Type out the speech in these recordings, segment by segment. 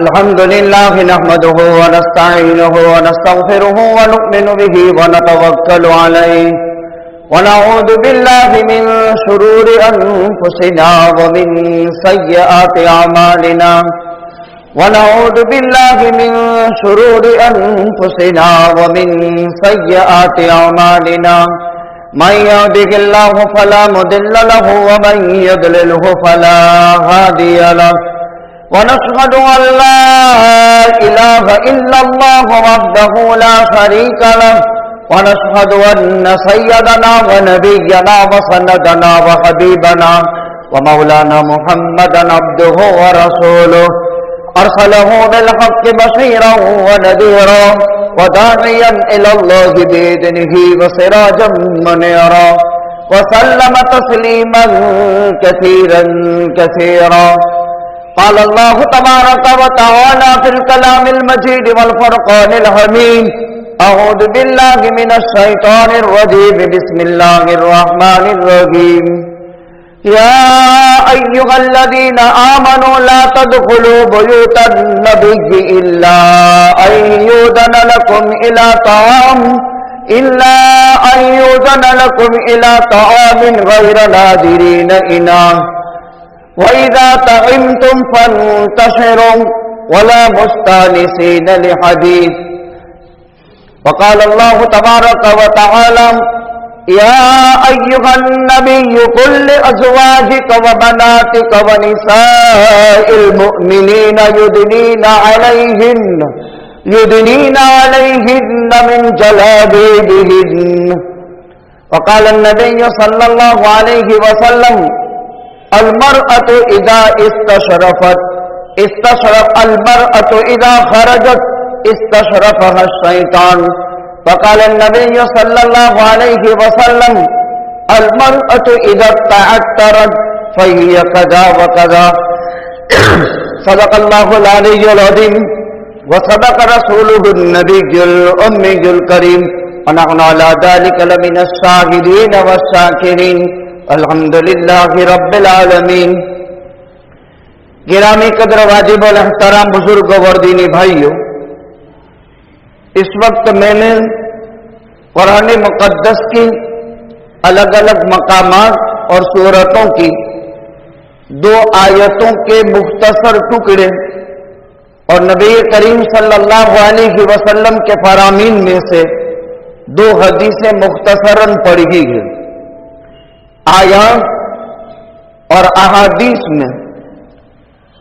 الحمد لله نحمده ونستعينه ونستغفره ونؤمن به ونتوكل عليه ونعوذ بالله من شرور أنفسنا ومن سيئات أعمالنا ونعوذ بالله من شرور أنفسنا ومن سيئات أعمالنا من يهده الله فلا مضل له ومن يضلله فلا هادي له ونشهد أن لا إله إلا الله وحده لا شريك له ونشهد أن سيدنا ونبينا وسندنا وحبيبنا ومولانا محمدا عبده ورسوله أرسله بالحق بشيرا ونذيرا وداعيا إلى الله بإذنه وسراجا منيرا وسلم تسليما كثيرا كثيرا. قال الله تبارك وتعالى في الكلام المجيد والفرقان الحميد أعوذ بالله من الشيطان الرجيم بسم الله الرحمن الرحيم يا أيها الذين آمنوا لا تدخلوا بيوت النبي إلا أن يؤذن لكم إلى طعام غير ناظرين إناه وَإِذَا طَعِمْتُمْ فَانْتَشِرُوا وَلَا مُسْتَأْنِسِينَ لِحَدِيثٍ. وقال الله تبارك وتعالى يا أيها النبي قل لأزواجك وبناتك ونساء المؤمنين يدنين عليهن من جلابيبهن. وقال النبي صلى الله عليه وسلم المرأة إذا المرأة إذا خرجت استشرفها الشيطان. وقال النبي صلى الله عليه وسلم المرأة إذا تعترت فهي كذا وكذا. صدق الله العلي العظيم وصدق رسوله النبي الأمي الكريم ونحن على ذلك لمن الشاهدين والشاكرين الحمد للہ رب العالمین. گرامی قدر واجب الاحترام بزرگوں اور دینی بھائیوں، اس وقت میں نے قرآن مقدس کی الگ الگ مقامات اور سورتوں کی 2 آیتوں کے مختصر ٹکڑے اور نبی کریم صلی اللہ علیہ وسلم کے فرامین میں سے 2 حدیثیں مختصراً پڑھی ہیں. آیات اور احادیث میں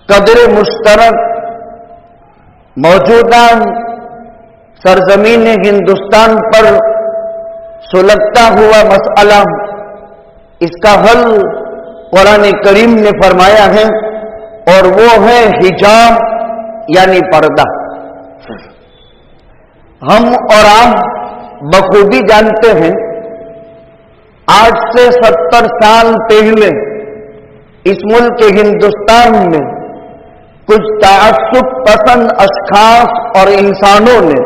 قدر مشترک موجودہ سرزمین ہندوستان پر سلگتا ہوا مسئلہ، اس کا حل قرآن کریم نے فرمایا ہے اور وہ ہے حجاب یعنی پردہ. ہم اور آپ بخوبی جانتے ہیں آج سے 70 سال پہلے اس ملک ہندوستان میں کچھ تعصب پسند اشخاص اور انسانوں نے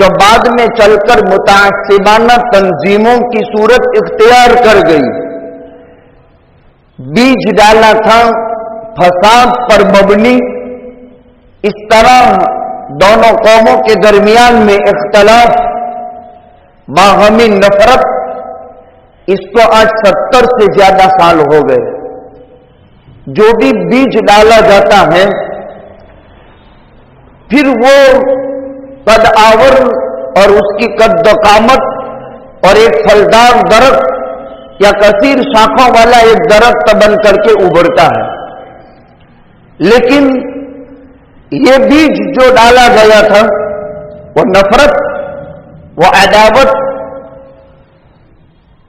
جو بعد میں چل کر متعصبانہ تنظیموں کی صورت اختیار کر گئی، بیج ڈالا تھا فساد پر مبنی. اس طرح دونوں قوموں کے درمیان میں اختلاف، باہمی نفرت، اس کو آج 70 سے زیادہ سال ہو گئے. جو بھی بیج ڈالا جاتا ہے پھر وہ قد آور اور اس کی قد و قامت اور ایک پھلدار درخت یا کثیر شاخوں والا ایک درخت بن کر کے ابھرتا ہے. لیکن یہ بیج جو ڈالا گیا تھا وہ نفرت، وہ عداوت،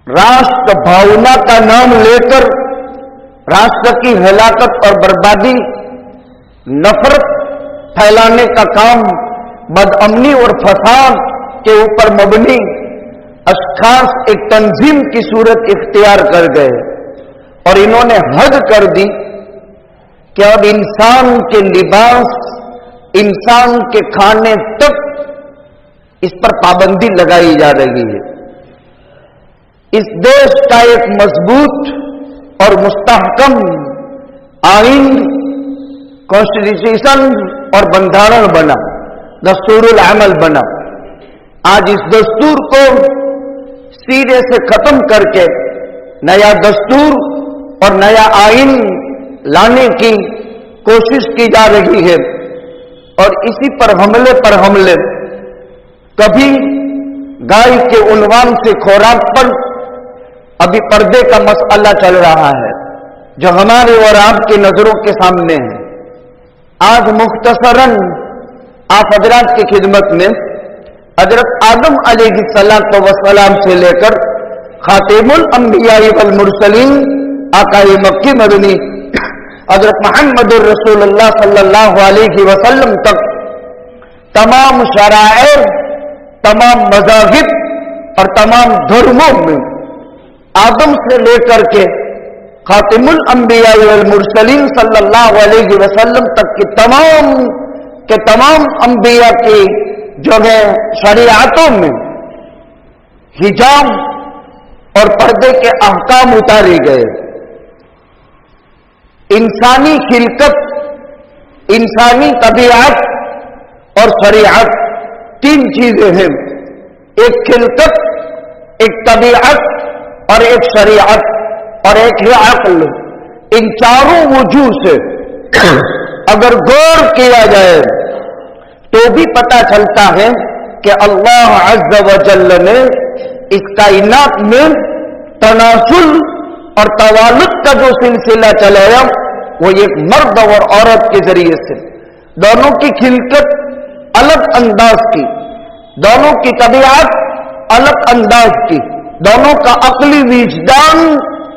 راشٹر بھاونا کا نام لے کر راشٹر کی ہلاکت اور بربادی، نفرت پھیلانے کا کام، بدامنی اور فساد کے اوپر مبنی اشخاص ایک تنظیم کی صورت اختیار کر گئے اور انہوں نے حد کر دی کہ اب انسان کے لباس، انسان کے کھانے تک اس پر پابندی لگائی جا رہی ہے. اس دیش کا ایک مضبوط اور مستحکم آئین کانسٹیٹیوشن اور بندھارن بنا، دستور العمل بنا۔ آج اس دستور کو سیرے سے ختم کر کے نیا دستور اور نیا آئین لانے کی کوشش کی جا رہی ہے، اور اسی پر حملے، کبھی گائے کے عنوان سے خوراک پر، ابھی پردے کا مسئلہ چل رہا ہے جو ہمارے اور آپ کی نظروں کے سامنے ہے۔ آج مختصراً آپ حضرات کی خدمت میں حضرت آدم علیہ السلام سے لے کر خاتم الانبیاء والمرسلین آقائے مکی مدنی حضرت محمد الرسول اللہ صلی اللہ علیہ وسلم تک تمام شرائع، تمام مذاہب اور تمام دھرموں میں آدم سے لے کر کے خاتم الانبیاء والمرسلین صلی اللہ علیہ وسلم تک کی تمام انبیاء کی جو ہے شریعتوں میں حجاب اور پردے کے احکام اتارے گئے۔ انسانی خلقت، انسانی طبیعت اور شریعت تین چیزیں ہیں، ایک خلقت، ایک طبیعت اور ایک شریعت اور ایک ہے عقل۔ ان چاروں وجوہ سے اگر غور کیا جائے تو بھی پتہ چلتا ہے کہ اللہ عز و جل نے اس کائنات میں تناسل اور توالد کا جو سلسلہ چلایا وہ ایک مرد اور عورت کے ذریعے سے، دونوں کی خلقت الگ انداز کی، دونوں کی طبیعت الگ انداز کی، دونوں کا عقلی وجدان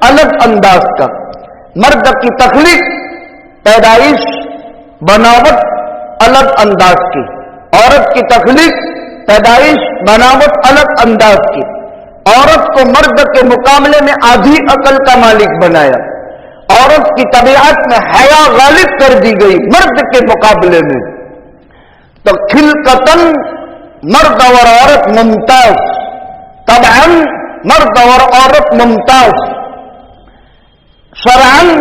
الگ انداز کا۔ مرد کی تخلیق، پیدائش، بناوٹ الگ انداز کی، عورت کی تخلیق، پیدائش، بناوٹ الگ انداز کی۔ عورت کو مرد کے مقابلے میں آدھی عقل کا مالک بنایا، عورت کی طبیعت میں حیا غالب کر دی گئی مرد کے مقابلے میں، تو خلقتاً مرد اور عورت ممتاز، طبعاً مرد اور عورت ممتاز، شرعاً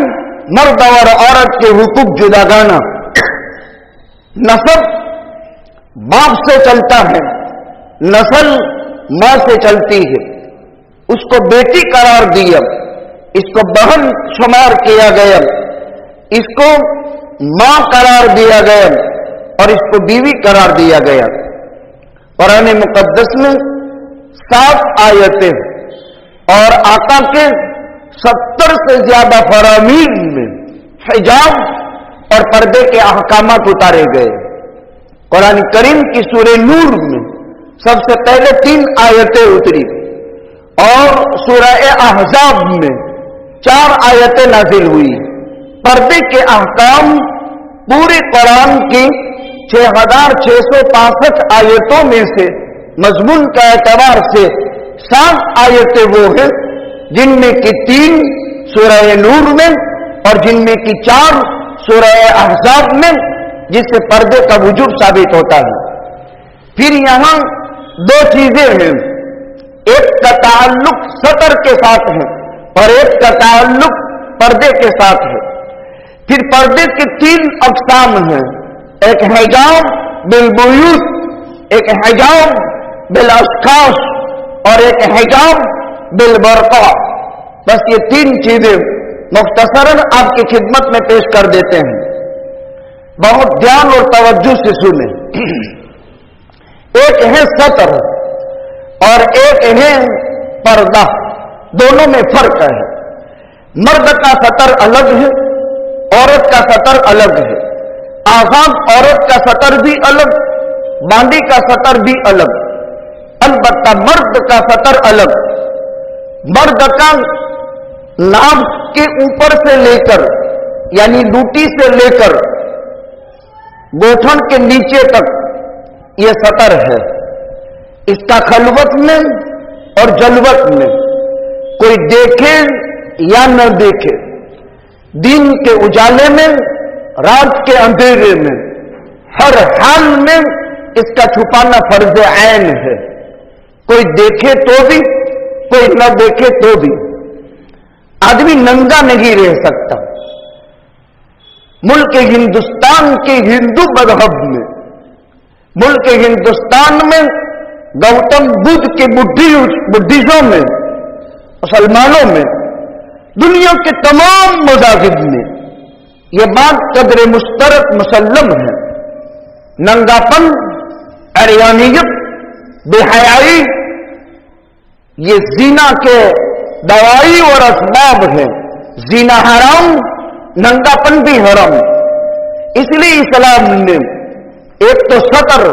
مرد اور عورت کے حقوق جداگانہ۔ نسب باپ سے چلتا ہے، نسل ماں سے چلتی ہے، اس کو بیٹی قرار دیا، اس کو بہن شمار کیا گیا، اس کو ماں قرار دیا گیا اور اس کو بیوی قرار دیا گیا۔ قرآن مقدس میں 7 آیتیں اور آقا کے 70 سے زیادہ فرامین میں حجاب اور پردے کے احکامات اتارے گئے۔ قرآن کریم کی سورہ نور میں سب سے پہلے 3 آیتیں اتری اور سورہ احزاب میں 4 آیتیں نازل ہوئی۔ پردے کے احکام پورے قرآن کی 6665 آیتوں میں سے مضمون کا اعتبار سے 7 آیتیں وہ ہیں جن میں کی 3 سورہ نور میں اور جن میں کی 4 سورہ احزاب میں، جس سے پردے کا وجوب ثابت ہوتا ہے۔ پھر یہاں 2 چیزیں ہیں، ایک کا تعلق سطر کے ساتھ ہے اور ایک کا تعلق پردے کے ساتھ ہے۔ پھر پردے کے 3 اقسام ہیں، ایک حجاب بالبیوت، ایک حجاب بالاشخاص اور ایک حجاب بالبرقع۔ بس یہ 3 چیزیں مختصراً آپ کی خدمت میں پیش کر دیتے ہیں، بہت دھیان اور توجہ سے سنیں۔ ایک ہے سطر اور ایک ہے پردہ، دونوں میں فرق ہے۔ مرد کا سطر الگ ہے، عورت کا سطر الگ ہے، آزاد عورت کا سطر بھی الگ، باندی کا سطر بھی الگ، البتہ مرد کا سطر الگ۔ مرد کا ناف کے اوپر سے لے کر یعنی لوٹی سے لے کر گوٹھن کے نیچے تک یہ سطر ہے، اس کا خلوت میں اور جلوت میں کوئی دیکھے یا نہ دیکھے، دن کے اجالے میں، رات کے اندھیرے میں، ہر حال میں اس کا چھپانا فرض عین ہے۔ کوئی دیکھے تو بھی، کوئی نہ دیکھے تو بھی۔ آدمی ننگا نہیں رہ سکتا، मुल्क हिंदुस्तान के हिंदू मजहब में, मुल्क हिंदुस्तान में गौतम बुद्ध के बुद्धिज्म में, मुसलमानों में, दुनिया के तमाम मज़ाहिब में यह बात कदर मुश्तरक मुसल्लम है। नंगापन, अरियानियत, बेहयाई ये जीना के दवाई और असबाब है। जीना हराम, नंगापन भी हराम। इसलिए इस्लाम ने एक तो सतर,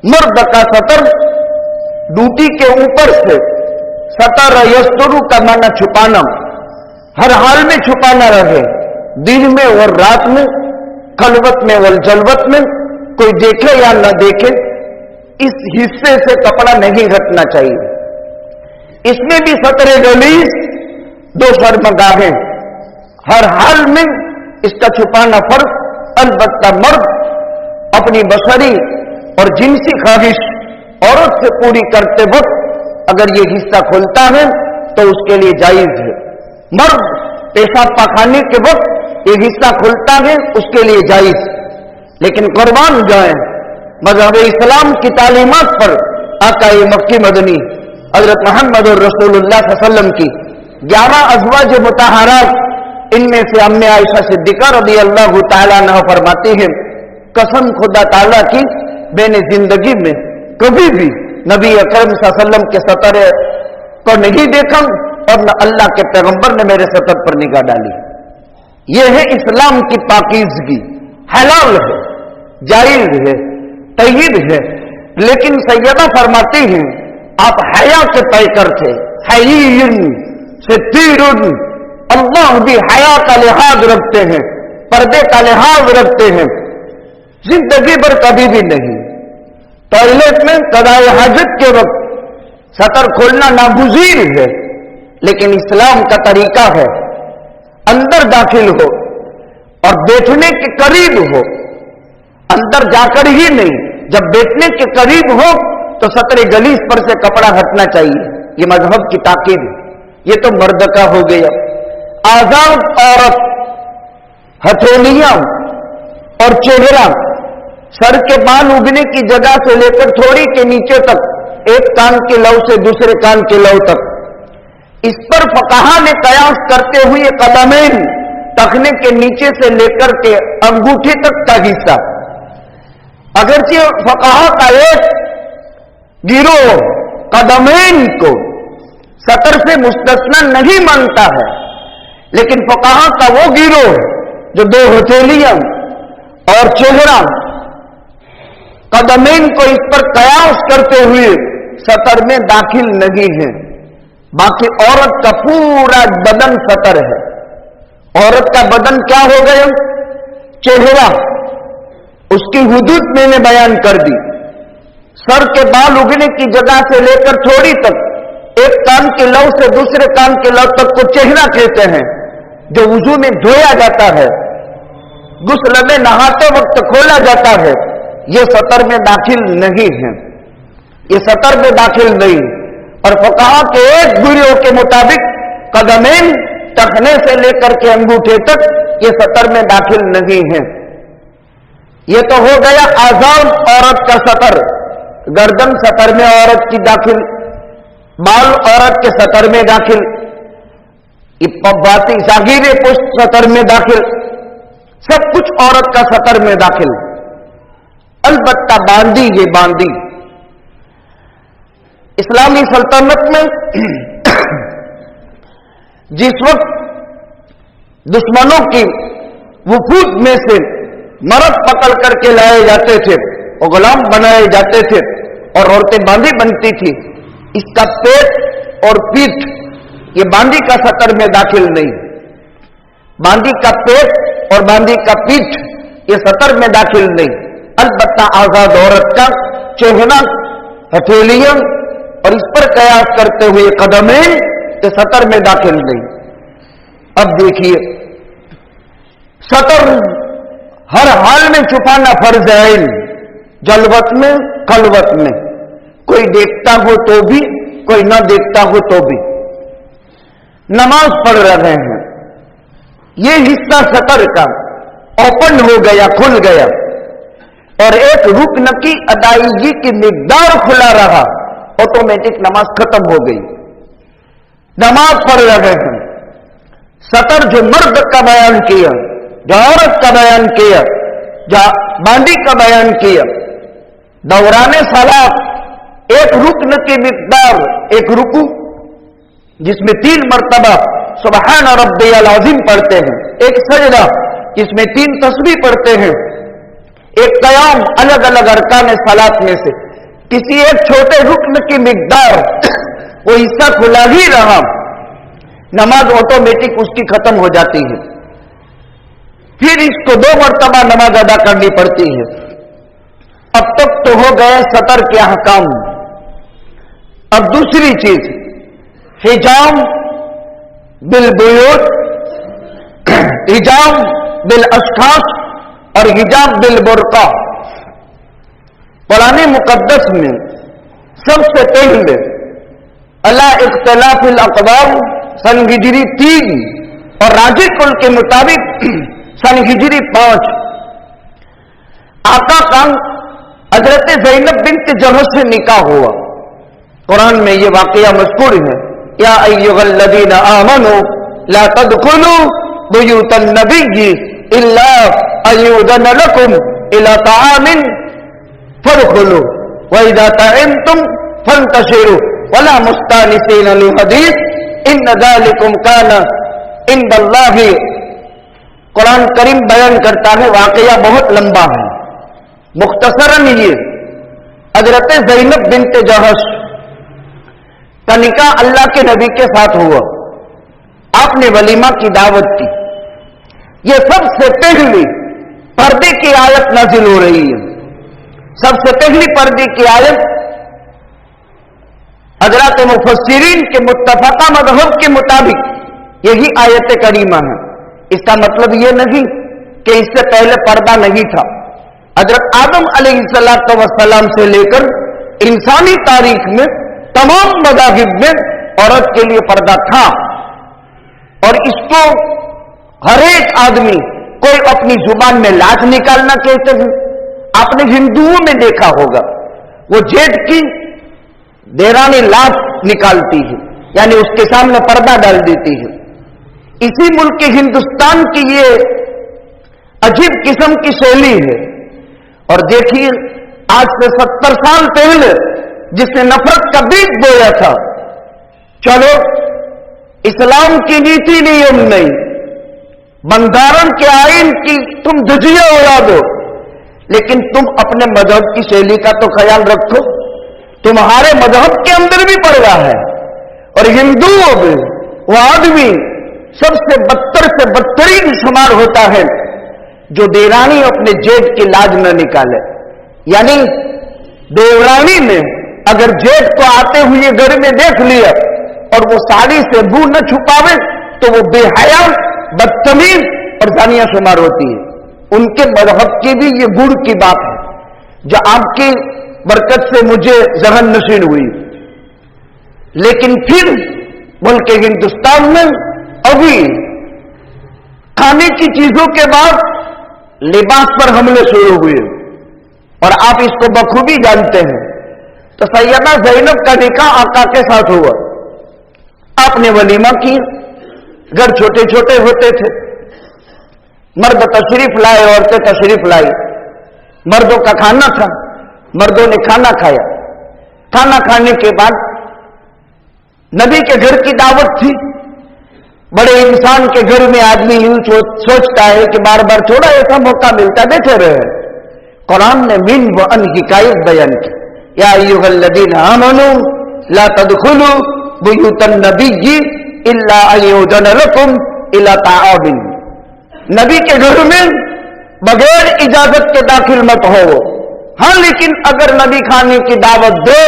मर्द का सतर ड्यूटी के ऊपर से, सतर यस्तरू का माना छुपाना, हर हाल में छुपाना रहे, दिन में और रात में, खलवत में और जलवत में, कोई देखे या न देखे, इस हिस्से से कपड़ा नहीं हटना चाहिए। इसमें भी सतरे गलीज, दो शर्मगाहें, हर हाल में इसका छुपाना फर्ज। अलबत्ता मर्द अपनी बशरी और जिनसी ख्वाहिश औरत से पूरी करते वक्त अगर ये हिस्सा खोलता है तो उसके लिए जायज है। मर्द पेशाब पाखाने के वक्त ये हिस्सा खोलता है, उसके लिए जायज। लेकिन कुर्बान जाए मज़हब इस्लाम की तालीमात पर आकाए मक्की मदनी हज़रत मोहम्मद रसूलुल्लाह सल्लल्लाहु अलैहि वसल्लम की 11 अज़वाज मुतहहारात, इनमें से अम्मे आयशा सिद्दीक़ा रज़ियल्लाहु ताला अन्हा फरमाती हैं, कसम खुदा ताला की, मैंने जिंदगी में कभी भी नबी अकरम सल्लल्लाहु अलैहि वसल्लम के सतर को नहीं देखा और न अल्लाह के पैगंबर ने मेरे सतर पर निगाह डाली। यह है इस्लाम की पाकीज़गी, हलाल है, जायज है, तय्यब है। लेकिन सैयदा फरमाती हैं, आप हया के पैकर थे, हयीन से तीरुन, अल्लाह भी हया का लिहाज रखते हैं, पर्दे का लिहाज रखते हैं, जिंदगी भर कभी भी नहीं। टॉयलेट में कदाए हाजत के वक्त सतर खोलना नागुज़ीर है, लेकिन इस्लाम का तरीका है अंदर दाखिल हो और बैठने के करीब हो, अंदर जाकर ही नहीं, जब बैठने के करीब हो तो सतरे गलीस पर से कपड़ा हटना चाहिए। ये मजहब की ताकीद है। ये तो मर्द का हो गया। आजाद औरत हथेलियां और चेहरा, सर के बाल उगने की जगह से लेकर थोड़ी के नीचे तक, एक कान के लौ से दूसरे कान के लौ तक, इस पर फकाहा ने कयास करते हुए कदमैन, टखने के नीचे से लेकर के अंगूठे तक का हिस्सा, अगरचे फकाहा का एक गिरोह कदमैन को सतर से मुस्तस्ना नहीं मानता है, लेकिन फकाहा का वो गिरोह जो दो हथेलियां और चेहरा कदमैन को इस पर कयास करते हुए सतर में दाखिल नहीं है। बाकी औरत का पूरा बदन सतर है। औरत का बदन क्या हो गया? चेहरा, उसकी हुदूद मैंने बयान कर दी। सर के बाल उगने की जगह से लेकर थोड़ी तक, एक कान के लौ से दूसरे कान के लौ तक को चेहरा कहते हैं, जो वुजू में धोया जाता है, गुस्ल में नहाते वक्त खोला जाता है। ये सतर में दाखिल नहीं है, ये सतर में दाखिल नहीं। और फकाहा के एक गुरियों के मुताबिक कदमैन, टखने से लेकर के अंगूठे तक, ये सतर में दाखिल नहीं है। ये तो हो गया आजाद औरत का सतर। गर्दन सतर में औरत की दाखिल, बाल औरत के सतर में दाखिल, बाती जागीरे पुष्ट सतर में दाखिल, सब कुछ औरत का सतर में दाखिल। अलबत्ता बांदी, ये बांदी इस्लामी सल्तनत में जिस वक्त दुश्मनों की वफूद में से मर्द पकड़ करके लाए जाते थे और गुलाम बनाए जाते थे और औरतें बांदी बनती थी, इसका पेट और पीठ ये बांदी का सतर में दाखिल नहीं। बांदी का पेट और बांदी का पीठ ये सतर में दाखिल नहीं। अलबत्ता आजाद औरत का चेहरा, हथेलियां और इस पर कयास करते हुए कदमें ये सतर में दाखिल नहीं। अब देखिए, सतर हर हाल में छुपाना फर्ज है, जलवत में, खलवत में, कोई देखता हो तो भी, कोई ना देखता हो तो भी। नमाज पढ़ रहे हैं, ये हिस्सा सतर का ओपन हो गया, खुल गया, और एक रुकन की अदायगी की मिकदार खुला रहा, ऑटोमेटिक नमाज खत्म हो गई। नमाज पढ़ रहे हैं, सतर जो मर्द का बयान किया, जो औरत का बयान किया, जो बांदी का बयान किया, दौराने सलात एक रुकन की मिकदार, एक रुकू जिसमें 3 मरतबा सुबहान रब्बियल अज़ीम पढ़ते हैं, एक सजदा जिसमें 3 तस्बीह पढ़ते हैं, एक क़याम अलग अलग अरकान सलात में से किसी एक छोटे रुकन की मिकदार वो हिस्सा खुला ही रहा, नमाज ऑटोमेटिक उसकी खत्म हो जाती है। फिर इसको 2 मरतबा नमाज अदा करनी पड़ती है। अब तक तो हो गए सतर के अहकाम। अब दूसरी चीज, हिजाम बिल बुयूत, हिजाम बिल अशखास और हिजाब बिल बुरका। कुरान मुकद्दस में सबसे पहले अला इख्तिलाफिल अक़वाल सन हिजरी 3 और राजी कुल के मुताबिक सन हिजरी 5 आका का हजरत ज़ैनब बिन्त जहश से निकाह हुआ। कुरान में यह वाकया मज़कूर है, या अय्युहल्लज़ीना आमनू ला तदखुलू बुयूतन नबिय्यि इल्ला अय्युज़न लकुम इला ताआमिन फदखुलू व इज़ा तअमतुम फंतशिरू वला मुस्तानिसीन लिहदीस इन्न ज़ालिकुम काना इंदल्लाहि। कुरान करीम बयान करता है, वाकया बहुत लंबा है, मुख्तसरन ये हजरत ज़ैनब बिन्त जहश का निकाह अल्लाह के नबी के साथ हुआ। आपने वलीमा की दावत की। ये सबसे पहली पर्दे की आयत नाजिल हो रही है। सबसे पहली पर्दे की आयत हजरत मुफस्सिरीन के मुत्तफका मज़हब के मुताबिक यही आयत करीमा है। इसका मतलब ये नहीं कि इससे पहले पर्दा नहीं था। हजरत आदम अलैहिस्सलाम से लेकर इंसानी तारीख में तमाम मज़ाहिब में औरत के लिए पर्दा था, और इसको हर एक आदमी कोई अपनी जुबान में लाज निकालना कहते हैं। आपने हिंदुओं में देखा होगा, वो जेठ की देरानी लाज निकालती है, यानी उसके सामने पर्दा डाल देती है। इसी मुल्क के हिंदुस्तान की ये अजीब किस्म की शैली है। और देखिए, आज से 70 साल पहले जिसने नफरत का बीज बोया था, चलो इस्लाम की नीति नियम नहीं, बंधारण के आइन की तुम धज्जियां उड़ा दो, लेकिन तुम अपने मजहब की शैली का तो ख्याल रखो। तुम्हारे मजहब के अंदर भी पड़ रहा है, और हिंदुओं में वो आदमी सबसे बदतर से बदतरीन शुमार होता है जो देवरानी अपने जेठ की लाज न निकाले। यानी देवरानी ने अगर जेठ को आते हुए घर में देख लिया और वो साड़ी से मुंह न छुपावे तो वो बेहया, बदतमीज और जानिया शुमार होती है। उनके मजहब की भी ये गुण की बात है जो आपकी बरकत से मुझे जहन नशीन हुई। लेकिन फिर मुल्क हिंदुस्तान में अभी खाने की चीजों के बाद लिबास पर हमले शुरू हुए, और आप इसको बखूबी जानते हैं। तो सैयदा ज़ैनब का निकाह आका के साथ हुआ। आपने वलीमा की, घर छोटे छोटे होते थे, मर्द तशरीफ लाए, औरतें तशरीफ लाई, मर्दों का खाना था, मर्दों ने खाना खाया। खाना खाने के बाद नबी के घर की दावत थी। बड़े इंसान के घर में आदमी यूं सोचता है कि बार बार थोड़ा ऐसा मौका मिलता बैठे रहे। कुरान ने मिन व अन हिकायत बयान की, या अय्युहल्लज़ीना आमनू ला तदखुलू बुयूतन नबिय्यि इल्ला अय्युज़न लकुम इला ताआबिन। नबी के घर में बगैर इजाजत के दाखिल मत हो। हाँ, लेकिन अगर नबी खाने की दावत दे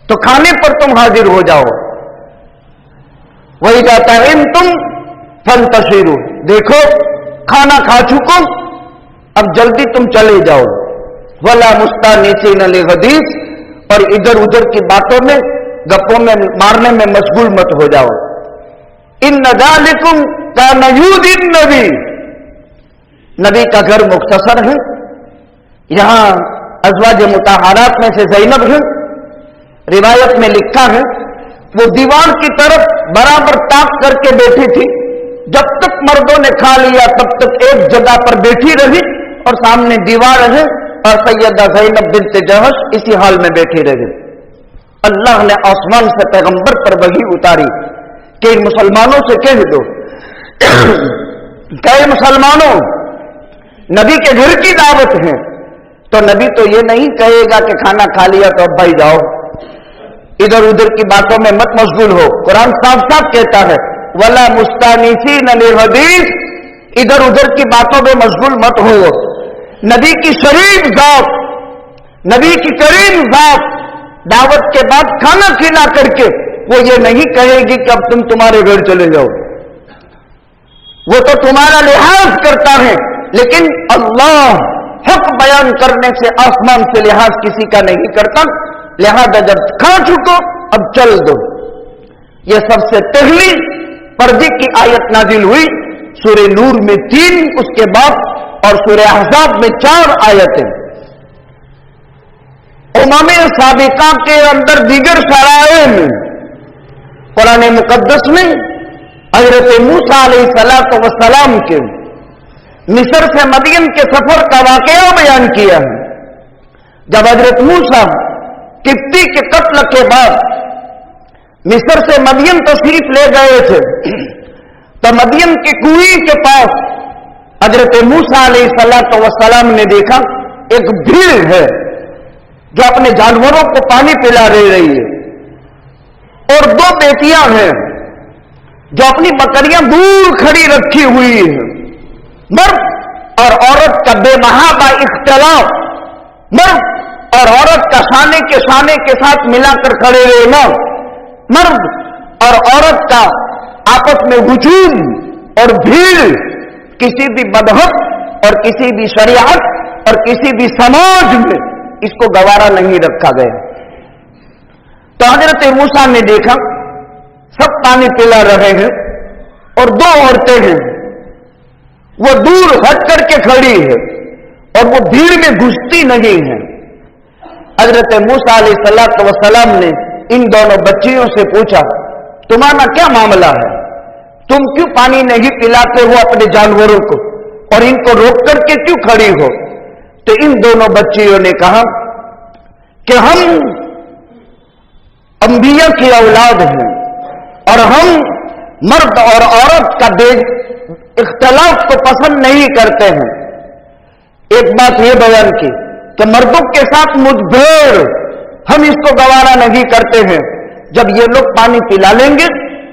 तो खाने पर तुम हाजिर हो जाओ। वही जाता है तुम फंतशिरू, देखो खाना खा चुको, अब जल्दी तुम चले जाओ। वला मुस्तानिसीन लिहदीस, और इधर उधर की बातों में, गप्पों में मारने में मशगूल मत हो जाओ। इन्न ज़ालिकुम काना यूज़िन नबी, नबी का घर मुख्तसर है, यहां अज़वाज मुताहरात में से ज़ैनब है। रिवायत में लिखा है वो दीवार की तरफ बराबर ताक करके बैठी थी, जब तक मर्दों ने खा लिया तब तक एक जगह पर बैठी रही और सामने दीवार है और सैयदा ज़ैनब बिन्त जहश इसी हाल में बैठी रही। अल्लाह ने आसमान से पैगंबर पर वही उतारी कि इन मुसलमानों से कह दो कि मुसलमानों, नबी के घर की दावत है, तो नबी तो ये नहीं कहेगा कि खाना खा लिया तो अब भाई जाओ, इधर उधर की बातों में मत मशगूल हो। कुरान साफ साफ कहता है वला मुस्तानिसीन लिहदीस, इधर उधर की बातों में मशगूल मत हो। नबी की शरीफ जात, नबी की करीम जात दावत के बाद खाना खिला करके वो ये नहीं कहेगी कि अब तुम तुम्हारे घर चले जाओ, वो तो तुम्हारा लिहाज करता है, लेकिन अल्लाह हक बयान करने से आसमान से लिहाज किसी का नहीं करता। लिहाजा जब खा चुको अब चल दो। यह सबसे पहली पर्दे की आयत नाजिल हुई सूरह नूर में 3, उसके बाद और सूरह अहज़ाब में 4 आयतें। उम्मे साबिका के अंदर दीगर शराए में कुरान मुकद्दस में हजरत मूसा अलैहिस्सलातु वस्सलाम के मिस्र से मदियन के सफर का वाकया बयान किया है। जब हजरत मूसा किप्ती के कत्ल के बाद मिस्र से मदियन तशरीफ ले गए थे, तो मदियन के कुएं के पास हजरत मूसा अलैहिस्सलातु वस्सलाम ने देखा एक भीड़ है जो अपने जानवरों को पानी पिला रही है, और 2 बेटियां हैं जो अपनी बकरियां दूर खड़ी रखी हुई है। मर्द और औरत का बेमहाबा इख्तिलाफ, मर्द और औरत का शाने के साथ मिलाकर खड़े रहना, मर्द और औरत का आपस में हुजूम और भीड़ किसी भी मजहब और किसी भी शरीयत और किसी भी समाज में इसको गवारा नहीं रखा गया। तो हजरत मूसा ने देखा सब पानी पिला रहे हैं और 2 औरतें हैं, वो दूर हट करके खड़ी है और वो भीड़ में घुसती नहीं है। हजरत मूसा अलैहिस्सलातु वस्सलाम ने इन दोनों बच्चियों से पूछा तुम्हारा क्या मामला है, तुम क्यों पानी नहीं पिलाते हो अपने जानवरों को और इनको रोक करके क्यों खड़ी हो? तो इन दोनों बच्चियों ने कहा कि हम अंबिया की औलाद हैं और हम मर्द और औरत का इख्तिलाफ को पसंद नहीं करते हैं। एक बात यह बयान की कि मर्दों के साथ मुठभेड़ हम इसको गवारा नहीं करते हैं, जब ये लोग पानी पिला लेंगे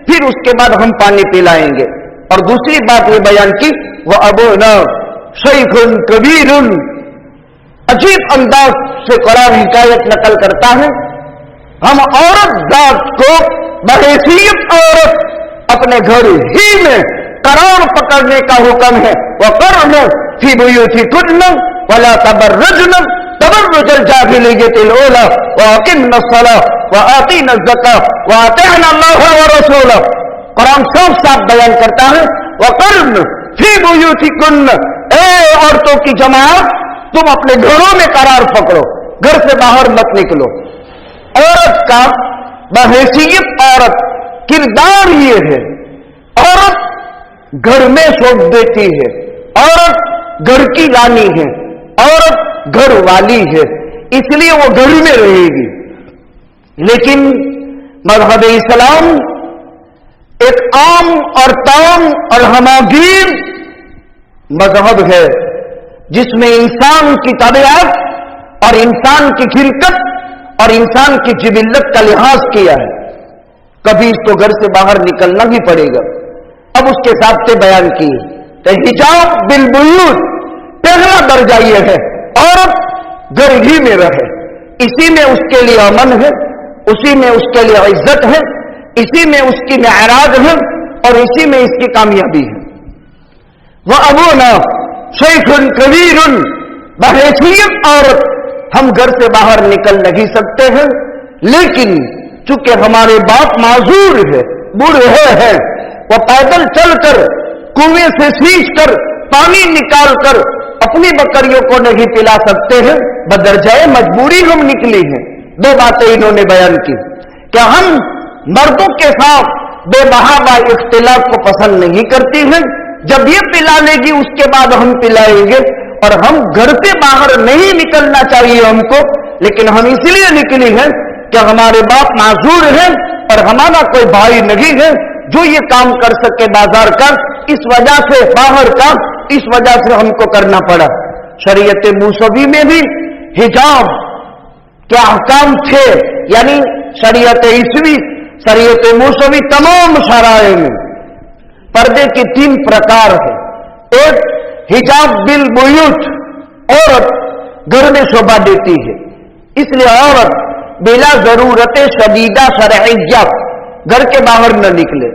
फिर उसके बाद हम पानी पिलाएंगे। और दूसरी बात यह बयान की वह अबूना शैखुन कबीरुन, अजीब अंदाज से कुरान हिकायत नकल करता है, हम औरत जात को बहैसियत औरत अपने घर ही में करार पकड़ने का हुक्म है। वक़र्न फी बुयूतिकुन्न वला तबर्रजन तबर्रुजल जाहिलिय्यतिल ऊला वअक़िमनस्सलाह वआतीनज़्ज़काह वअतिअना अल्लाह व रसूलह। कुरान साफ साफ बयान करता है वक़र्न फी बुयूतिकुन्न, ए औरतों की जमात तुम अपने घरों में करार पकड़ो, घर से बाहर मत निकलो। औरत का बहैसियत औरत किरदार ये है, औरत घर में सौंप देती है, औरत घर की रानी है, औरत घर वाली है, इसलिए वो घर में रहेगी। लेकिन मज़हब इस्लाम एक आम और ताम और हमागीर मज़हब है जिसमें इंसान की तबीयत और इंसान की खिलकत और इंसान की जिबिल्लत का लिहाज किया है। कभी इसको घर से बाहर निकलना भी पड़ेगा। अब उसके साथ से बयान किए तो हिजाब बिल बुयूत, पहला दर्जा यह है औरत घर ही में रहे, इसी में उसके लिए अमन है, उसी में उसके लिए इज्जत है, इसी में उसकी मेराज है और इसी में इसकी कामयाबी है। वह अबूना शैखुन कबीरुन, बहैसियत औरत हम घर से बाहर निकल नहीं सकते हैं, लेकिन चूंकि हमारे बाप माजूर है, बूढ़े हैं, वो पैदल चलकर कुएं से सींच कर पानी निकाल कर अपनी बकरियों को नहीं पिला सकते हैं, बदरजाए मजबूरी हम निकली हैं। दो बातें इन्होंने बयान की कि हम मर्दों के साथ बेबहावा इख्तिलाफ को पसंद नहीं करती हैं, जब ये पिला लेगी उसके बाद हम पिलाएंगे, और हम घर से बाहर नहीं निकलना चाहिए हमको, लेकिन हम इसलिए निकली हैं कि हमारे बाप माजूर हैं और हमारा कोई भाई नहीं है जो ये काम कर सके बाजार का, इस वजह से बाहर का, इस वजह से हमको करना पड़ा। शरीयत मूसवी में भी हिजाब के अहकाम थे, यानी शरीयत ईसवी, शरीयत मूसवी, तमाम शराए में पर्दे की 3 प्रकार है। एक हिजाब बिल बुयूत, औरत घर में शोभा देती है, इसलिए औरत बिला जरूरत शदीदा शरइय्या घर के बाहर न निकले।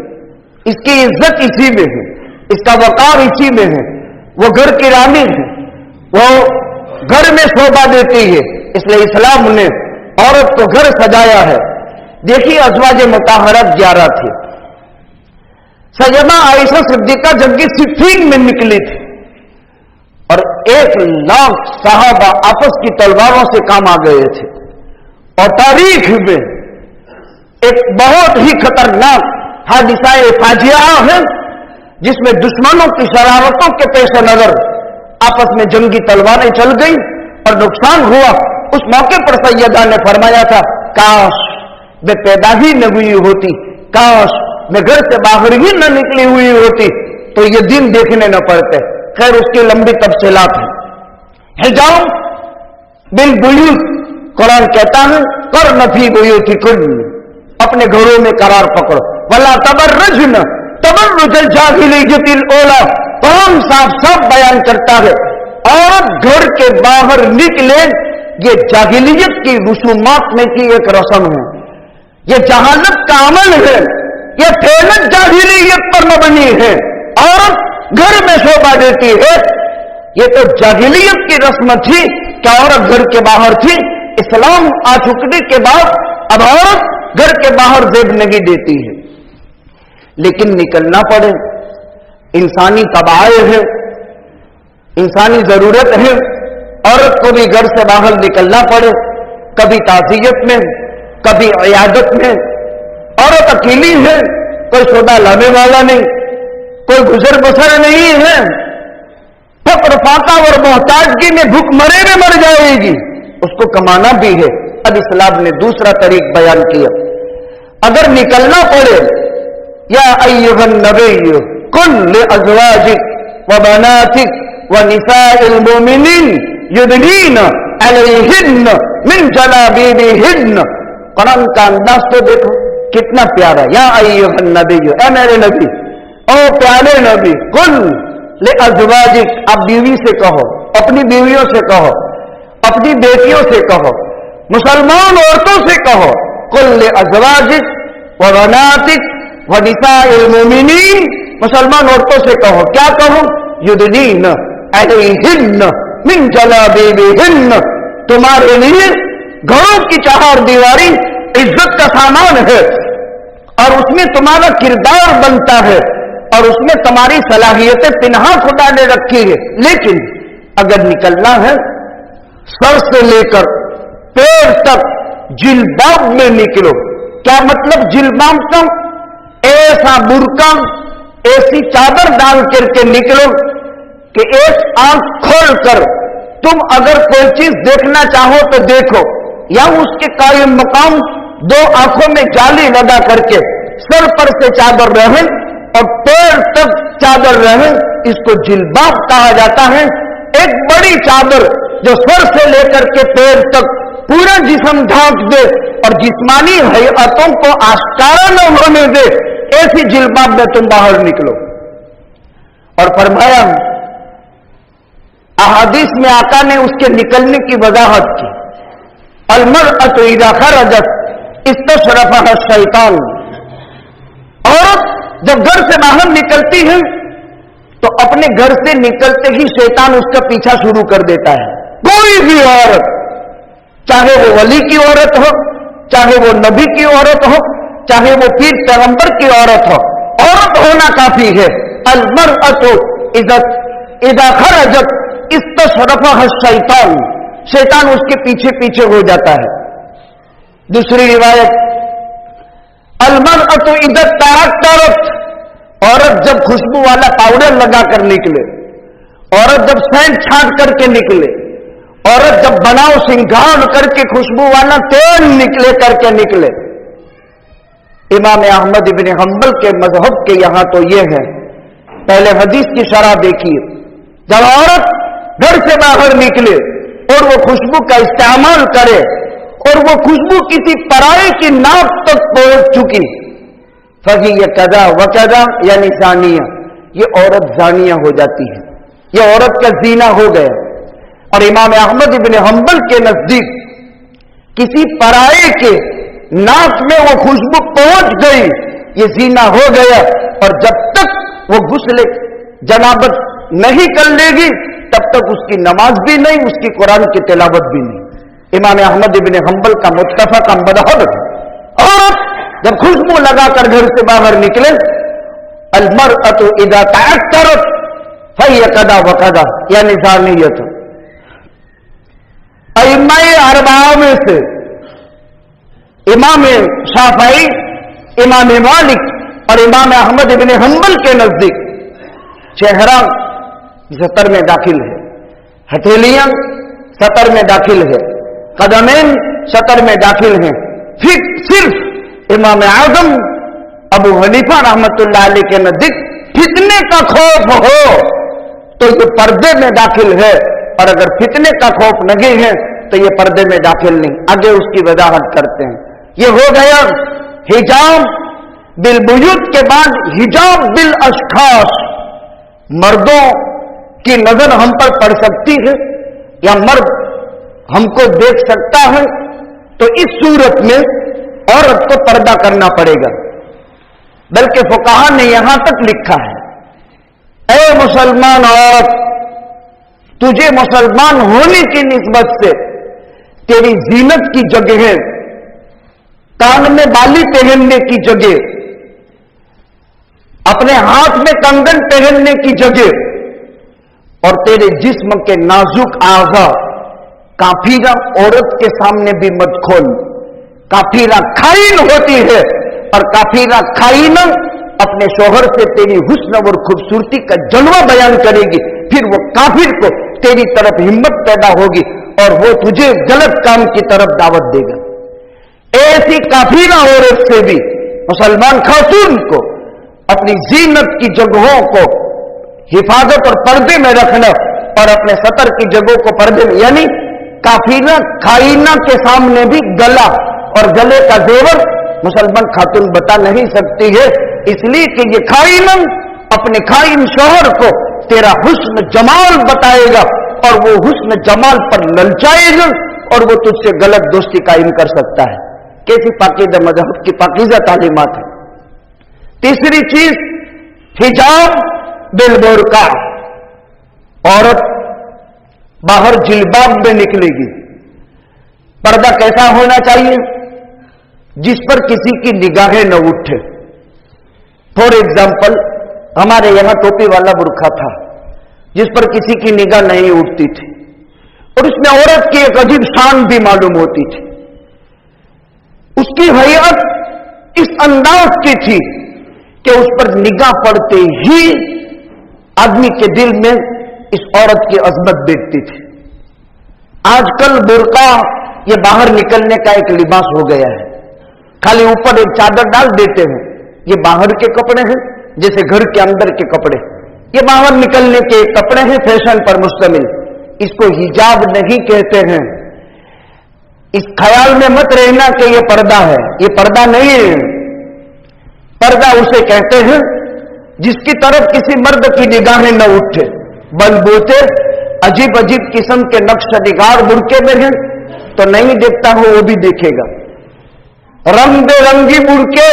इसकी इज्जत इसी में है, इसका वकार इसी में है, वो घर की रानी है, वो घर में शोभा देती है, इसलिए इस्लाम ने औरत को घर सजाया है। देखिए अज़वाज मुताहरत 11 थी। सैयदा आयशा सिद्दीका जंग सिफ़ीन में निकली थी और 1 लाख सहाबा आपस की तलवारों से काम आ गए थे, और तारीख में एक बहुत ही खतरनाक हादिसा-ए फाजिया है जिसमें दुश्मनों की शरारतों के पेश नजर आपस में जंगी तलवारें चल गई और नुकसान हुआ। उस मौके पर सैयदा ने फरमाया था, काश मैं पैदा ही न हुई होती, काश मैं घर से बाहर ही न निकली हुई होती तो ये दिन देखने न पड़ते। खैर उसकी लंबी तफसीलात है। हिजाब बिल बुयूत, कुरान कहता है कर नफी बुयूतिकुन, अपने घरों में करार पकड़ो, वला तबर्रजन तबर्रुजल जाहिलिय्यतिल ऊला, कुरान साफ बयान करता है औरत घर के बाहर निकले ये जाहिलियत की रसूमात में की एक रस्म है, ये जहालत का अमल है, ये फेलत जाहिलियत पर मबनी है। औरत घर में शोभा देती है, ये तो जाहिलियत की रस्म थी कि औरत घर के बाहर थी। इस्लाम आ चुकने के बाद अब औरत घर के बाहर जेब नहीं देती है, लेकिन निकलना पड़े, इंसानी तबाह है, इंसानी जरूरत है, औरत को भी घर से बाहर निकलना पड़े, कभी ताज़ियत में, कभी इयादत में। औरत अकेली है, कोई सौदा लाने वाला नहीं, कोई गुजर बसर नहीं है, फक्र फाका और मोहताजगी में भूख मरे में मर जाएगी, उसको कमाना भी है। अब इस्लाम ने दूसरा तरीक बयान किया, अगर निकलना पड़े, या अय्युहन नबी कुल लिअज़वाजिक व बनातिक व निसाइल मुमिनीन युदनीन अलैहिन्न मिन जलाबीबिहिन्न। कुरान का अंदाज तो देखो कितना प्यारा। या अय्युहन नबी, ए मेरे नबी, ओ प्यारे नबी, कुल लिअज़वाजिक, आप बीवी से कहो, अपनी बीवियों से कहो, अपनी बेटियों से कहो, मुसलमान औरतों से कहो, कुल लिअज़वाजिक व बनातिक व निसाइल मुमिनीन, मुसलमान औरतों से कहो, क्या कहो, युदनीन अलैहिन्न मिन जलाबीबिहिन्न, तुम्हारे लिए घरों की 4 दीवारी इज्जत का सामान है और उसमें तुम्हारा किरदार बनता है और उसमें तुम्हारी सलाहियतें पिन्हा खुदा ने रखी है। लेकिन अगर निकलना है, सर से लेकर पैर तक जिल्बाब में निकलो। क्या मतलब जिल्बाब का? ऐसा बुर्का, ऐसी चादर डाल करके निकलो कि एक आंख खोल कर तुम अगर कोई चीज देखना चाहो तो देखो, या उसके कायम मकाम 2 आंखों में जाली लगा करके सर पर से चादर रहे और पैर तक चादर रहे, इसको जिल्बाब कहा जाता है। एक बड़ी चादर जो सर से लेकर के पैर तक पूरा जिस्म ढांक दे और जिस्मानी हयअतों को आश्कारा न होने दे, ऐसी जिल्बाब में तुम बाहर निकलो। और फरमाया, अहादीस में आका ने उसके निकलने की वजाहत की, अलमरअतु इज़ा खरजत इस्तशरफहा शैतान, औरत जब घर से बाहर निकलती है तो अपने घर से निकलते ही शैतान उसका पीछा शुरू कर देता है। कोई भी औरत, चाहे वो वली की औरत हो, चाहे वो नबी की औरत हो, चाहे वो पीर पैगंबर की औरत हो, औरत होना काफी है। अलमरअतु इज़ा اذا خرجت استشرفها الشیطان، شیطان اس کے پیچھے پیچھے ہو جاتا ہے۔ دوسری روایت، المرأة اذا تعطرت، عورت جب خوشبو والا پاؤڈر لگا کر نکلے، عورت جب سینٹ چھانٹ کر کے نکلے، عورت جب بناؤ سنگھار کر کے خوشبو والا تیل نکلے کر کے نکلے۔ امام احمد ابن حنبل کے مذہب کے یہاں تو یہ ہے، پہلے حدیث کی شرح دیکھیے، جب عورت گھر سے باہر نکلے اور وہ خوشبو کا استعمال کرے اور وہ خوشبو کسی پرائے کی ناک تک پہنچ چکی، فَهِيَ كَذَا وَكَذَا، یعنی زانیہ، یہ عورت زانیہ ہو جاتی ہے، یہ عورت کا زینہ ہو گیا۔ اور امام احمد ابن حنبل کے نزدیک کسی پرائے کے ناک میں وہ خوشبو پہنچ گئی، یہ زینہ ہو گیا، اور جب تک وہ غسل جنابت نہیں کر لے گی تب تک اس کی نماز بھی نہیں، اس کی قرآن کی تلاوت بھی نہیں۔ امام احمد ابن حنبل کا متفق مذہب ہے۔ اور جب خوشبو لگا کر گھر سے باہر نکلے، المرأة اذا تعطرت فهي كذا وكذا، یعنی زانیت۔ ائمہ اربعہ میں سے امام شافعی، امام مالک اور امام احمد ابن حنبل کے نزدیک چہرہ سطر میں داخل ہے، ہتھیلیاں سطر میں داخل ہے، قدمین سطر میں داخل ہیں۔ پھر صرف امام اعظم ابو حنیفہ رحمت اللہ علیہ کے نزدیک فتنے کا خوف ہو تو یہ پردے میں داخل ہے، اور اگر فتنے کا خوف نہیں ہے تو یہ پردے میں داخل نہیں۔ آگے اس کی وضاحت کرتے ہیں۔ یہ ہو گیا حجاب بالبیوت کے بعد حجاب بالاشخاص، مردوں کی نظر ہم پر پڑ سکتی ہے یا مرد ہم کو دیکھ سکتا ہے، تو اس صورت میں عورت کو پردہ کرنا پڑے گا۔ بلکہ فقہا نے یہاں تک لکھا ہے، اے مسلمان عورت، تجھے مسلمان ہونے کی نسبت سے تیری زینت کی جگہ ہے، کان میں بالی پہننے کی جگہ، اپنے ہاتھ میں کنگن پہننے کی جگہ، اور تیرے جسم کے نازک اعضاء کافیرہ عورت کے سامنے بھی مت کھول۔ کافیرہ خائن ہوتی ہے، اور کافیرہ خائن اپنے شوہر سے تیری حسن اور خوبصورتی کا جلوہ بیان کرے گی، پھر وہ کافر کو تیری طرف ہمت پیدا ہوگی اور وہ تجھے غلط کام کی طرف دعوت دے گا۔ ایسی کافرہ عورت سے بھی مسلمان خاتون کو اپنی زینت کی جگہوں کو حفاظت اور پردے میں رکھنا، اور اپنے سطر کی جگہوں کو پردے میں، یعنی کافرہ خائنہ کے سامنے بھی گلا اور گلے کا زیور مسلمان خاتون بتا نہیں سکتی ہے، اس لیے کہ یہ خائن اپنے خائن شوہر کو تیرا حسن جمال بتائے گا، اور وہ حسن جمال پر للچائے گا، اور وہ تجھ سے غلط دوستی قائم کر سکتا ہے۔ کیسی پاکیزہ مذہب کی پاکیزہ تعلیمات ہے۔ تیسری چیز، حجاب بالبرقع، عورت باہر جلباب میں نکلے گی۔ پردہ کیسا ہونا چاہیے؟ جس پر کسی کی نگاہیں نہ اٹھے۔ فور ایگزامپل، ہمارے یہاں ٹوپی والا برقع تھا جس پر کسی کی نگاہ نہیں اٹھتی تھی، اور اس میں عورت کی ایک عجیب شان بھی معلوم ہوتی تھی۔ اس کی حیات اس انداز کی تھی کہ اس پر نگاہ پڑتے ہی آدمی کے دل میں اس عورت کی عظمت دیکھتی تھی۔ آج کل برقع یہ باہر نکلنے کا ایک لباس ہو گیا ہے، خالی اوپر ایک چادر ڈال دیتے ہیں، یہ باہر کے کپڑے ہیں جیسے گھر کے اندر کے کپڑے، یہ باہر نکلنے کے کپڑے ہیں فیشن پر مشتمل، اس کو حجاب نہیں کہتے ہیں۔ اس خیال میں مت رہنا کہ یہ پردہ ہے، یہ پردہ نہیں ہے۔ پردہ اسے کہتے ہیں جس کی طرف کسی مرد کی نگاہیں نہ اٹھے، بلبوتے عجیب عجیب قسم کے نقش نگار برقعے میں ہیں تو نہیں دیکھتا ہوں وہ بھی دیکھے گا، رنگ برنگی برقعے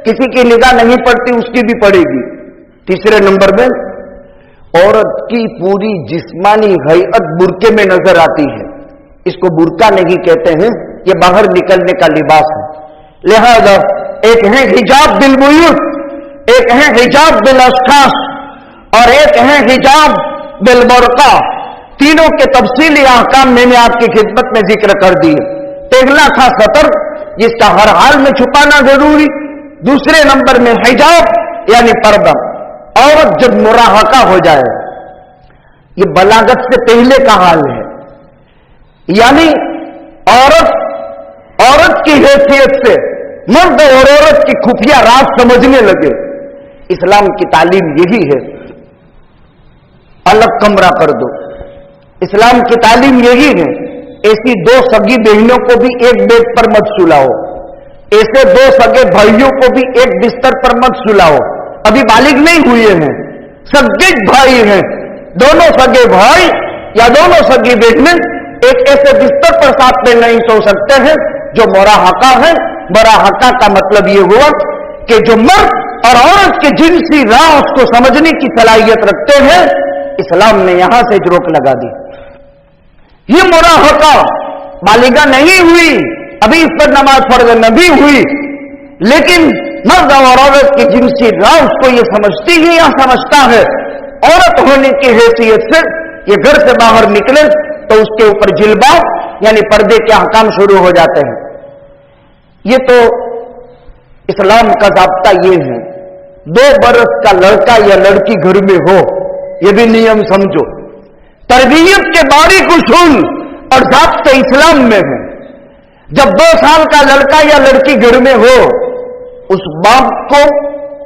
کسی کی نگاہ نہیں پڑتی اس کی بھی پڑے گی۔ تیسرے نمبر میں عورت کی پوری جسمانی ہیئت برقعے میں نظر آتی ہے، اس کو برقع نہیں کہتے ہیں، یہ باہر نکلنے کا لباس ہے۔ لہذا ایک ہے حجاب بالبیوت، ایک ہے حجاب بالاشخاص، اور ایک ہے حجاب बिलबुर्का, तीनों के तफसीली अहकाम मैंने आपकी खिदमत में जिक्र कर दिए। पहला था सतर, जिसका हर हाल में छुपाना जरूरी। दूसरे नंबर में हिजाब यानी पर्दा, औरत जब मुराहका हो जाए, ये बलागत से पहले का हाल है, यानी औरत की हैसियत से मर्द और औरत की खुफिया राज समझने लगे। इस्लाम की तालीम यही है, अलग कमरा कर दो। इस्लाम की तालीम यही है, ऐसी दो सगी बहनों को भी एक बेड पर मत सुलाओ, ऐसे दो सगे भाइयों को भी एक बिस्तर पर मत सुलाओ। अभी बालिग नहीं हुए हैं, सगे भाई हैं, दोनों सगे भाई या दोनों सगी बहनें एक ऐसे बिस्तर पर साथ में नहीं सो सकते हैं जो मुराहका है। मुराहका का मतलब यह हुआ कि जो मर्द और औरत के जिनसी राह को समझने की सलाहियत रखते हैं, इस्लाम ने यहां से रोक लगा दी। ये मुराहका बालिगा नहीं हुई, अभी इस पर नमाज फर्ज नहीं हुई, लेकिन मर्द और औरत की जिनसी राह उसको ये समझती है या समझता है, औरत होने की हैसियत से ये घर से बाहर निकले तो उसके ऊपर जिल्बाब यानी पर्दे के अहकाम शुरू हो जाते हैं। ये तो इस्लाम का ज़ाब्ता ये है। 2 बरस का लड़का या लड़की घर में हो, ये भी नियम समझो। तरबियत के बारीक उसूल और ज़ाब्ते इस्लाम में है। जब 2 साल का लड़का या लड़की घर में हो, उस बाप को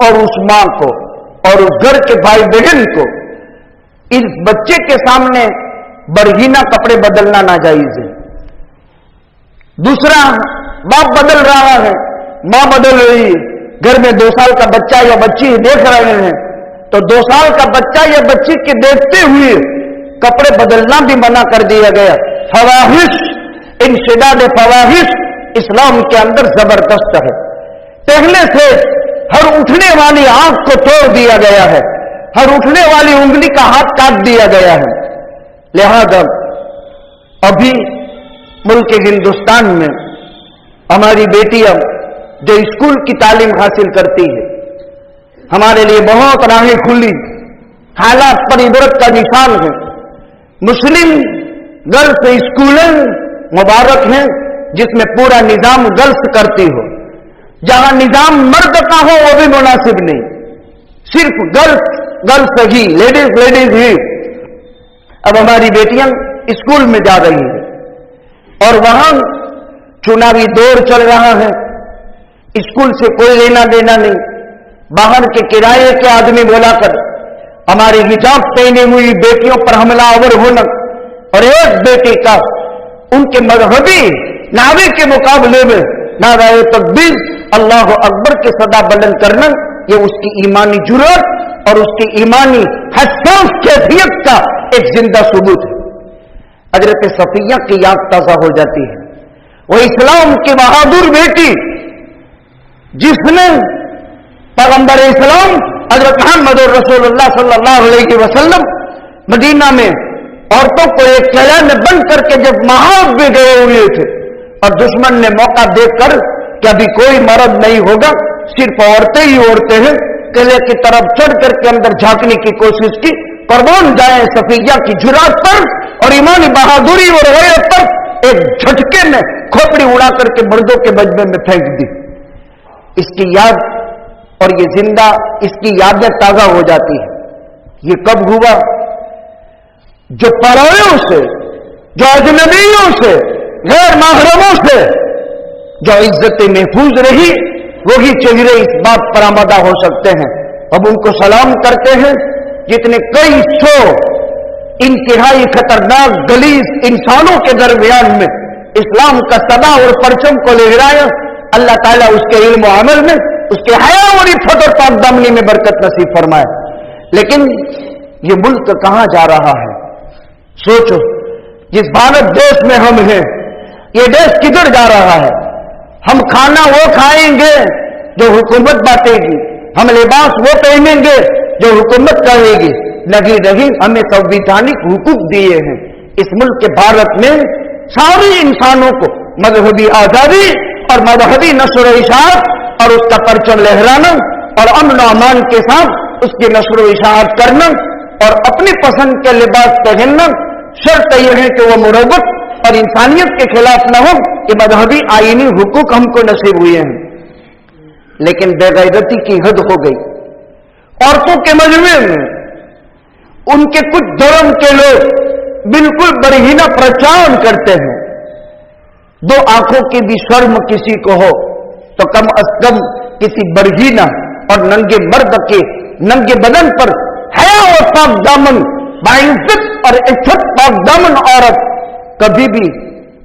और उस मां को और उस घर के भाई बहन को इस बच्चे के सामने बरहीना कपड़े बदलना नाजायज है। दूसरा, बाप बदल रहा है, मां बदल रही है, घर में 2 साल का बच्चा या बच्ची देख रहे हैं, तो 2 साल का बच्चा या बच्ची के देखते हुए कपड़े बदलना भी मना कर दिया गया। फवाहिश, इंशिदाद फवाहिश इस्लाम के अंदर जबरदस्त है। पहले से हर उठने वाली आंख को तोड़ दिया गया है, हर उठने वाली उंगली का हाथ काट दिया गया है। लिहाजा अभी मुल्क हिंदुस्तान में हमारी बेटियां जो स्कूल की तालीम हासिल करती है, हमारे लिए बहुत राहें खुली, हालात पर इबरत का निशान है। मुस्लिम गर्ल्स स्कूलें मुबारक हैं जिसमें पूरा निजाम गर्ल्स करती हो। जहां निजाम मर्द का हो वो भी मुनासिब नहीं, सिर्फ गर्ल्स ही, लेडीज ही। अब हमारी बेटियां स्कूल में जा रही हैं और वहां चुनावी दौर चल रहा है, स्कूल से कोई लेना देना नहीं। बाहर के किराए के आदमी बुलाकर हमारी हिजाब पहनी हुई बेटियों पर हमलावर होना और एक बेटी का उनके मजहबी नावे के मुकाबले में नाराए तकबीर अल्लाह अकबर के सदा बुलंद करना, ये उसकी ईमानी जुर्रत और उसकी ईमानी हसास कैफियत का एक जिंदा सबूत है। हजरत सफिया की याद ताजा हो जाती है, वो इस्लाम की बहादुर बेटी जिसने पैगंबर इस्लाम हजरत मोहम्मद रसूलुल्लाह सल्लल्लाहु अलैहि वसल्लम मदीना में औरतों को एक किला में बंद करके जब महाज में गए हुए थे और दुश्मन ने मौका देखकर कि अभी कोई मर्द नहीं होगा, सिर्फ औरतें ही औरतें हैं, किले की तरफ चढ़ करके अंदर झांकने की कोशिश की। कुर्बान जाए सफिया की जुरात पर और ईमानी बहादुरी और गैरत पर एक झटके में खोपड़ी उड़ा करके मर्दों के मजमे में फेंक दी। इसकी याद और ये जिंदा, इसकी यादें ताजा हो जाती है। ये कब हुआ? जो परायों से, जो अजनबियों से, गैर महरमों से जो इज्जतें महफूज रही, वही चेहरे इस बात पर आमदा हो सकते हैं। अब उनको सलाम करते हैं जितने कई सौ इंतहाई खतरनाक गलीज इंसानों के दरमियान में इस्लाम का सदा और परचम को लहराया। अल्लाह ताला उसके इल्म और अमल में, उसके हया और इफ़्फ़त और पाकदामनी में बरकत नसीब फरमाए। लेकिन ये मुल्क कहां जा रहा है? सोचो, जिस भारत देश में हम हैं, ये देश किधर जा रहा है? हम खाना वो खाएंगे जो हुकूमत बांटेगी, हम लिबास वो पहनेंगे जो हुकूमत कहेगी। नहीं, हमें संवैधानिक हुकूक दिए हैं। इस मुल्क के भारत में सारे इंसानों को मजहबी आजादी और मजहबी नस्र इशाअत और उसका परचम लहराना और अमन अमान के साथ उसकी नस्र इशाअत करना, اور اپنی پسند کے لباس پہننا، شرط یہ ہے کہ وہ مروت اور انسانیت کے خلاف نہ ہو۔ یہ مذہبی آئینی حقوق ہم کو نصیب ہوئے ہیں، لیکن بے غیرتی کی حد ہو گئی۔ عورتوں کے مجمع میں ان کے کچھ دھرم کے لوگ بالکل برہینہ پرچار کرتے ہیں۔ دو آنکھوں کی بھی شرم کسی کو ہو تو کم از کم کسی برہینہ اور ننگے مرد کے ننگے بدن پر حیا اور پاک دامن باعزت اور عزت پاک دامن عورت کبھی بھی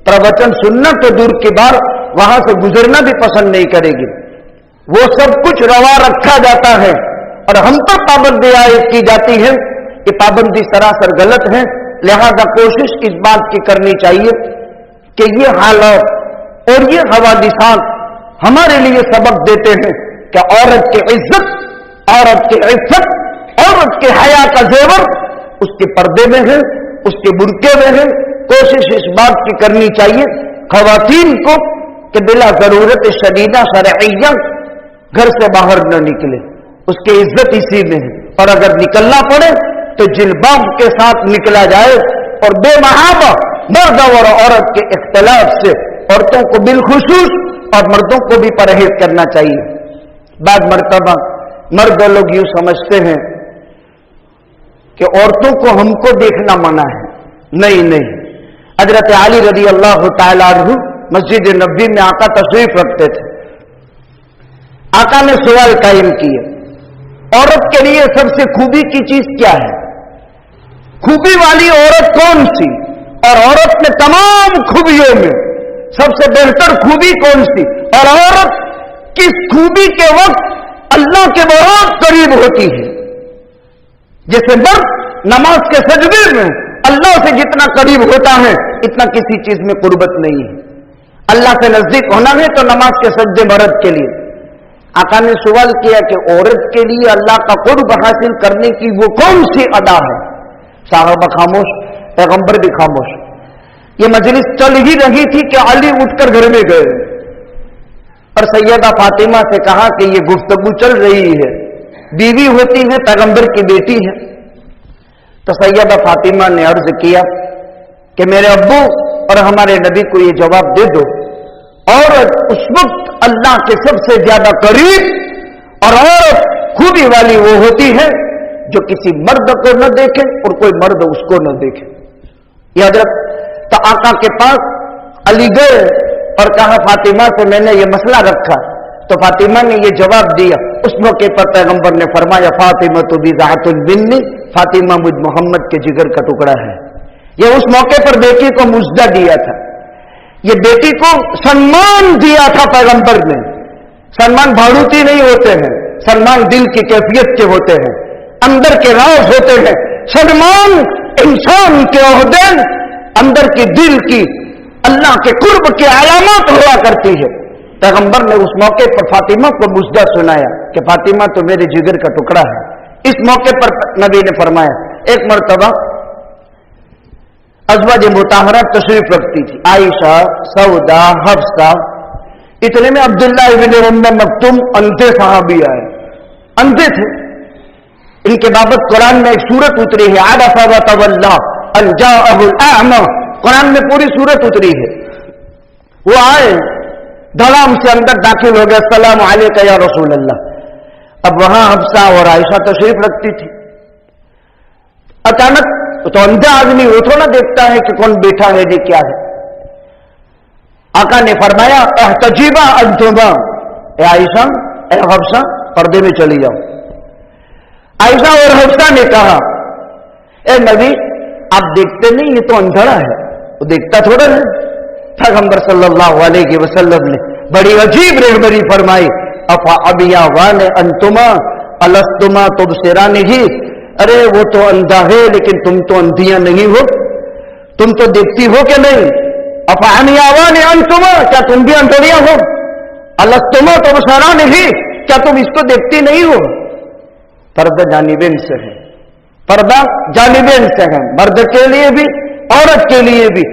پروچن سننا تو دور کی بات وہاں سے گزرنا بھی پسند نہیں کرے گی۔ وہ سب کچھ روا رکھا جاتا ہے اور ہم پر پابندی عائد کی جاتی ہے۔ یہ پابندی سراسر غلط ہے، لہذا کوشش اس بات کی کرنی چاہیے کہ یہ حالات اور یہ حوادثات ہمارے لیے سبق دیتے ہیں کہ عورت کی عزت، عورت کی عزت، عورت کے حیا کا زیور اس کے پردے میں ہے، اس کے برقعے میں ہے۔ کوشش اس بات کی کرنی چاہیے خواتین کو کہ بلا ضرورت شدیدہ شرعیہ گھر سے باہر نہ نکلے، اس کی عزت اسی میں ہے، اور اگر نکلنا پڑے تو جلباب کے ساتھ نکلا جائے، اور بے محابہ مرد اور عورت کے اختلاف سے عورتوں کو بالخصوص اور مردوں کو بھی پرہیز کرنا چاہیے۔ بعض مرتبہ مرد لوگ یوں سمجھتے ہیں کہ عورتوں کو ہم کو دیکھنا منع ہے۔ نہیں، حضرت علی رضی اللہ تعالیٰ عنہ مسجد نبوی میں آقا تشریف رکھتے تھے۔ آقا نے سوال قائم کیا، عورت کے لیے سب سے خوبی کی چیز کیا ہے؟ خوبی والی عورت کون سی؟ اور عورت میں تمام خوبیوں میں سب سے بہتر خوبی کون سی؟ اور عورت کس خوبی کے وقت اللہ کے بہت قریب ہوتی ہے؟ جیسے مرد نماز کے سجدے میں اللہ سے جتنا قریب ہوتا ہے اتنا کسی چیز میں قربت نہیں ہے۔ اللہ سے نزدیک ہونا ہے تو نماز کے سجدے مرد کے لیے۔ آقا نے سوال کیا کہ عورت کے لیے اللہ کا قرب حاصل کرنے کی وہ کون سی ادا ہے؟ صحابہ خاموش، پیغمبر بھی خاموش۔ یہ مجلس چل ہی رہی تھی کہ علی اٹھ کر گھر میں گئے اور سیدہ فاطمہ سے کہا کہ یہ گفتگو چل رہی ہے، بیوی ہوتی ہے، پیغمبر کی بیٹی ہے۔ تو سیدہ فاطمہ نے عرض کیا کہ میرے ابو اور ہمارے نبی کو یہ جواب دے دو، عورت اس وقت اللہ کے سب سے زیادہ قریب اور عورت خوبی والی وہ ہوتی ہے جو کسی مرد کو نہ دیکھے اور کوئی مرد اس کو نہ دیکھے۔ یہ حضرت تو آقا کے پاس علی گئے اور کہا فاطمہ سے میں نے یہ مسئلہ رکھا، تو فاطمہ نے یہ جواب دیا۔ اس موقع پر پیغمبر نے فرمایا فاطمہ تو بضاعۃ منی، فاطمہ مجھ محمد کے جگر کا ٹکڑا ہے۔ یہ اس موقع پر بیٹی کو مجدہ دیا تھا، یہ بیٹی کو سنمان دیا تھا پیغمبر نے۔ سنمان بھاڑوتی نہیں ہوتے ہیں، سنمان دل کی کیفیت کے ہوتے ہیں، اندر کے راز ہوتے ہیں۔ سنمان انسان کے عہدے اندر کی دل کی اللہ کے قرب کی علامات ہوا کرتی ہے۔ پیغمبر نے اس موقع پر فاطمہ کو مجدہ سنایا کہ فاطمہ تو میرے جگر کا ٹکڑا ہے۔ اس موقع پر نبی نے فرمایا، ایک مرتبہ ازواج مطہرہ تشریف رکھتی تھی، عائشہ، سودا، حفصہ، اتنے میں عبداللہ ابن ام مکتوم اندھے صحابی آئے، اندھے تھے۔ ان کے بابت قرآن میں ایک سورت اتری ہے، عرف وتولی ان جاءہ الاعمی، قرآن میں پوری سورت اتری ہے۔ وہ آئے، دھڑام سے اندر داخل ہو گئے، السلام علیکم یا رسول اللہ۔ اب وہاں حفصہ اور عائشہ تشریف رکھتی تھی۔ اچانک تو اندھا آدمی وہ تھوڑا دیکھتا ہے کہ کون بیٹھا ہے جی کیا ہے۔ آقا نے فرمایا احتجبا انتما، اے عائشہ اے حفصہ پردے میں چلی جاؤ۔ عائشہ اور حفصہ نے کہا اے نبی آپ دیکھتے نہیں، یہ تو اندھڑا ہے، وہ دیکھتا تھوڑا ہے۔ پیغمبر صلی اللہ علیہ وسلم نے بڑی عجیب رہبری فرمائی، افا ابیاوان انتما الستما تبصرانہ، ارے وہ تو اندھا ہے لیکن تم تو اندھیاں نہیں ہو، تم تو دیکھتی ہو کہ نہیں؟ افا عمیاوان انتما، کیا تم بھی اندھڑیاں ہو؟ الستما تبصرانہ، کیا تم اس کو دیکھتی نہیں ہو؟ پردہ جانبین سے ہے، پردہ جانبین سے ہے، مرد کے لیے بھی عورت کے لیے بھی۔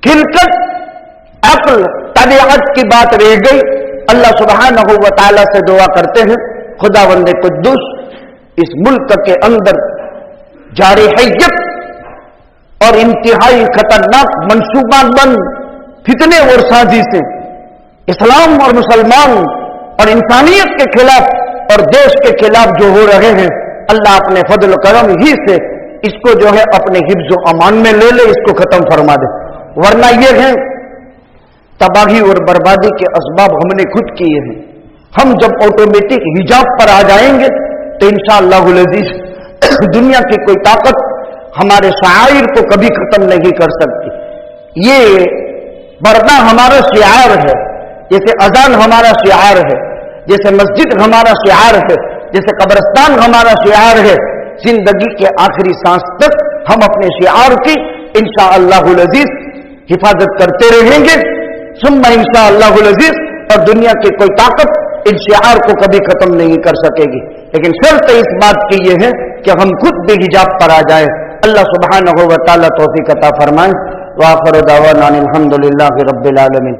کھلکت عقل طبیعت کی بات رہ گئی۔ اللہ سبحانہ و تعالی سے دعا کرتے ہیں خداوند قدوس اس ملک کے اندر जारहियत और इंतहाई खतरनाक मंसूबा बंद फितने और साजिशें इस्लाम और मुसलमान और इंसानियत के खिलाफ और देश के खिलाफ जो हो रहे हैं, अल्लाह अपने फजल करम ही से इसको जो है अपने हिफ्ज़ व अमान में ले ले, इसको खत्म फरमा दे। वरना ये है तबाही और बर्बादी के असबाब हमने खुद किए हैं। हम जब ऑटोमेटिक हिजाब पर आ जाएंगे तो इंशाअल्लाहुल अज़ीज़ दुनिया की कोई ताकत हमारे शायर को कभी खत्म नहीं कर सकती। ये पर्दा हमारा शिआर है, जैसे अजान हमारा शिआर है, जैसे मस्जिद हमारा शिआर है, जैसे कब्रिस्तान हमारा शिआर है। जिंदगी के आखिरी सांस तक हम अपने शिआर की इंशाअल्लाहुल अज़ीज़ हिफाजत करते रहेंगे। सुम्मा इंशाअल्लाहुल अज़ीज़, और दुनिया की कोई ताकत इन शिआर को कभी खत्म नहीं कर सकेगी। लेकिन शर्त इस बात की यह है कि हम खुद भी हिजाब पर आ जाए। अल्लाह सुब्हानहू व तआला तौफीक अता फरमाए। व आखिर दावाना अनिल हम्दुलिल्लाहि रब्बिल आलमीन।